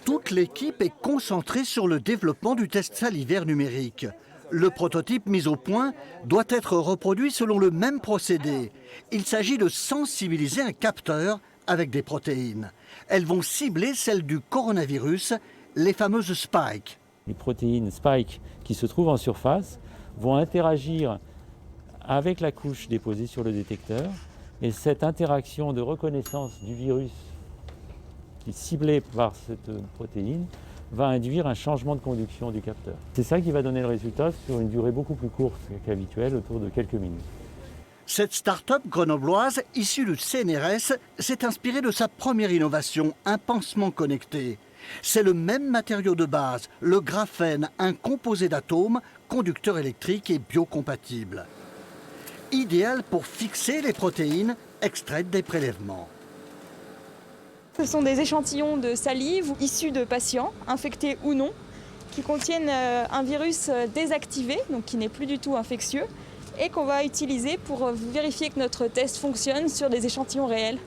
Toute l'équipe est concentrée sur le développement du test salivaire numérique. Le prototype mis au point doit être reproduit selon le même procédé. Il s'agit de sensibiliser un capteur avec des protéines. Elles vont cibler celles du coronavirus, les fameuses spikes. Les protéines spike qui se trouvent en surface vont interagir avec la couche déposée sur le détecteur. Et cette interaction de reconnaissance du virus qui est ciblé par cette protéine va induire un changement de conduction du capteur. C'est ça qui va donner le résultat sur une durée beaucoup plus courte qu'habituelle, autour de quelques minutes. Cette start-up grenobloise, issue du CNRS, s'est inspirée de sa première innovation, un pansement connecté. C'est le même matériau de base, le graphène, un composé d'atomes, conducteur électrique et biocompatible. Idéal pour fixer les protéines extraites des prélèvements. Ce sont des échantillons de salive issus de patients, infectés ou non, qui contiennent un virus désactivé, donc qui n'est plus du tout infectieux, et qu'on va utiliser pour vérifier que notre test fonctionne sur des échantillons réels.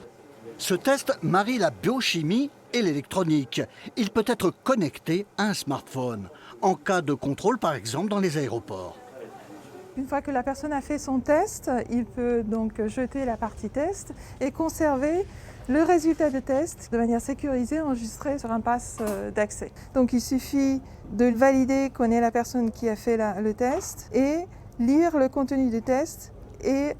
Ce test marie la biochimie et l'électronique. Il peut être connecté à un smartphone, en cas de contrôle par exemple dans les aéroports. Une fois que la personne a fait son test, il peut donc jeter la partie test et conserver le résultat de test de manière sécurisée, enregistré sur un pass d'accès. Donc il suffit de valider qu'on est la personne qui a fait le test et lire le contenu du test et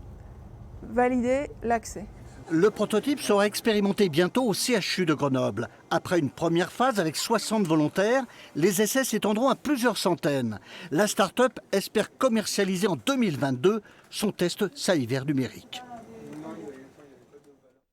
valider l'accès. Le prototype sera expérimenté bientôt au CHU de Grenoble. Après une première phase avec 60 volontaires, les essais s'étendront à plusieurs centaines. La start-up espère commercialiser en 2022 son test salivaire numérique.